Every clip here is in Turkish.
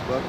Bak.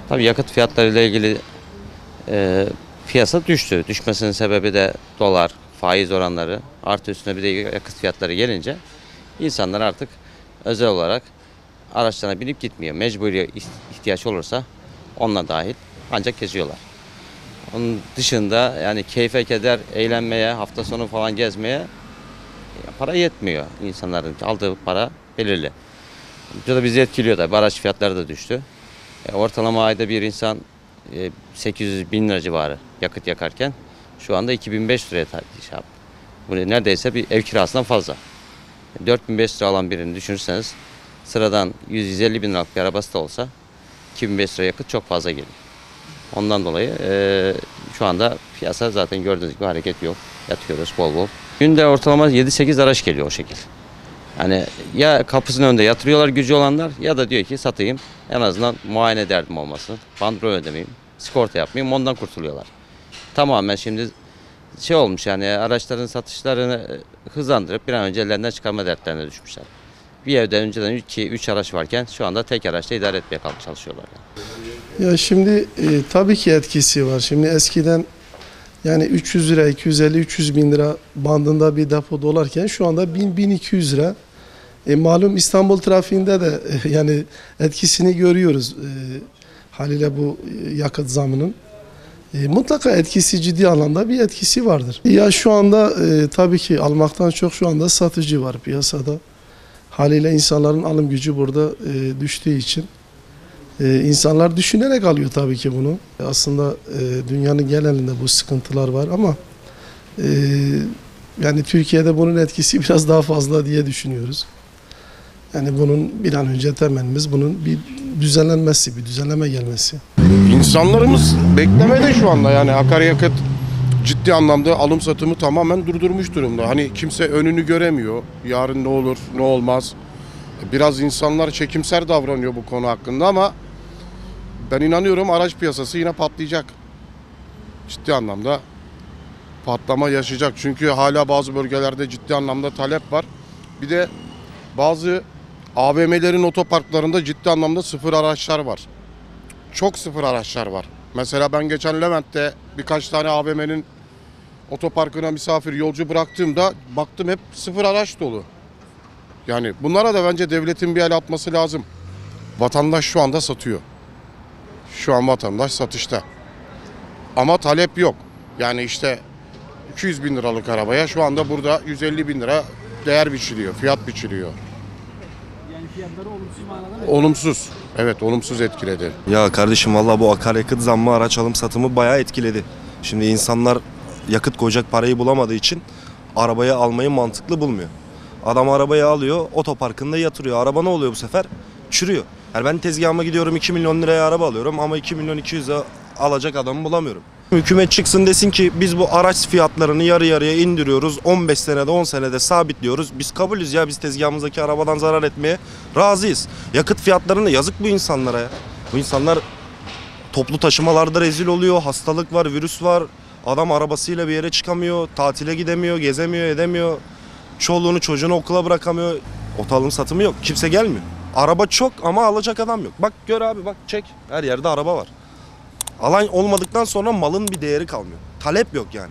Tabii yakıt fiyatlarıyla ilgili piyasa düştü. Düşmesinin sebebi de dolar, faiz oranları, artı üstüne bir de yakıt fiyatları gelince insanlar artık özel olarak araçlarına binip gitmiyor. Mecburi ihtiyaç olursa onunla dahil ancak geziyorlar. Onun dışında yani keyfe keder, eğlenmeye, hafta sonu falan gezmeye para yetmiyor. İnsanların aldığı para belirli. Bu da bizi etkiliyor da. Araç fiyatları da düştü. Ortalama ayda bir insan 800 bin lira civarı yakıt yakarken şu anda 2500 liraya şey yaptı. Bu neredeyse bir ev kirasından fazla. 4500 lira alan birini düşünürseniz sıradan 100-150 bin liralık bir arabası da olsa 2500 lira yakıt çok fazla geliyor. Ondan dolayı şu anda piyasa zaten gördüğünüz gibi hareket yok. Yatıyoruz bol bol. Günde ortalama 7-8 araç geliyor o şekil. Yani ya kapısının önünde yatırıyorlar gücü olanlar ya da diyor ki satayım en azından muayene derdim olmasın. Bandrol ödemeyeyim, sigorta yapmayayım ondan kurtuluyorlar. Tamamen şimdi şey olmuş yani araçların satışlarını hızlandırıp bir an önce ellerinden çıkarma dertlerine düşmüşler. Bir evde önceden 2-3 araç varken şu anda tek araçla idare etmeye çalışıyorlar. Ya şimdi tabii ki etkisi var. Şimdi eskiden yani 300 lira, 250-300 bin lira bandında bir depo dolarken şu anda 1000-1200 lira. Malum İstanbul trafiğinde de yani etkisini görüyoruz. Haliyle bu yakıt zamının. Mutlaka etkisi ciddi anlamda bir etkisi vardır. Ya şu anda tabii ki almaktan çok şu anda satıcı var piyasada. Haliyle insanların alım gücü burada düştüğü için insanlar düşünerek alıyor tabii ki bunu. Aslında dünyanın genelinde bu sıkıntılar var ama yani Türkiye'de bunun etkisi biraz daha fazla diye düşünüyoruz. Yani bunun bir an önce temennimiz bunun bir düzenlenmesi, bir düzenleme gelmesi. İnsanlarımız beklemede şu anda yani akaryakıt ciddi anlamda alım satımı tamamen durdurmuş durumda. Hani kimse önünü göremiyor. Yarın ne olur, ne olmaz. Biraz insanlar çekimser davranıyor bu konu hakkında ama ben inanıyorum araç piyasası yine patlayacak. Ciddi anlamda patlama yaşayacak. Çünkü hala bazı bölgelerde ciddi anlamda talep var. Bir de bazı AVM'lerin otoparklarında ciddi anlamda sıfır araçlar var. Çok sıfır araçlar var. Mesela ben geçen Levent'te birkaç tane AVM'nin otoparkına misafir yolcu bıraktığımda baktım hep sıfır araç dolu. Yani bunlara da bence devletin bir el atması lazım. Vatandaş şu anda satıyor. Şu an vatandaş satışta. Ama talep yok. Yani işte 200 bin liralık arabaya şu anda burada 150 bin lira değer biçiliyor, fiyat biçiliyor. Yani fiyatları olumsuz manada mı? Olumsuz. Evet, olumsuz etkiledi. Ya kardeşim valla bu akaryakıt zammı araç alım satımı bayağı etkiledi. Şimdi insanlar yakıt koyacak parayı bulamadığı için arabayı almayı mantıklı bulmuyor. Adam arabayı alıyor, otoparkında yatırıyor. Araba ne oluyor bu sefer? Çürüyor. Yani ben tezgahıma gidiyorum 2 milyon liraya araba alıyorum ama 2 milyon 200'e alacak adamı bulamıyorum. Hükümet çıksın desin ki biz bu araç fiyatlarını yarı yarıya indiriyoruz. 15 senede 10 senede sabitliyoruz. Biz kabulüz ya biz tezgahımızdaki arabadan zarar etmeye razıyız. Yakıt fiyatlarına yazık bu insanlara ya. Bu insanlar toplu taşımalarda rezil oluyor. Hastalık var, virüs var. Adam arabasıyla bir yere çıkamıyor. Tatile gidemiyor, gezemiyor, edemiyor. Çoluğunu çocuğunu okula bırakamıyor. Oto alım satımı yok. Kimse gelmiyor. Araba çok ama alacak adam yok. Bak gör abi bak çek. Her yerde araba var. Alan olmadıktan sonra malın bir değeri kalmıyor. Talep yok yani.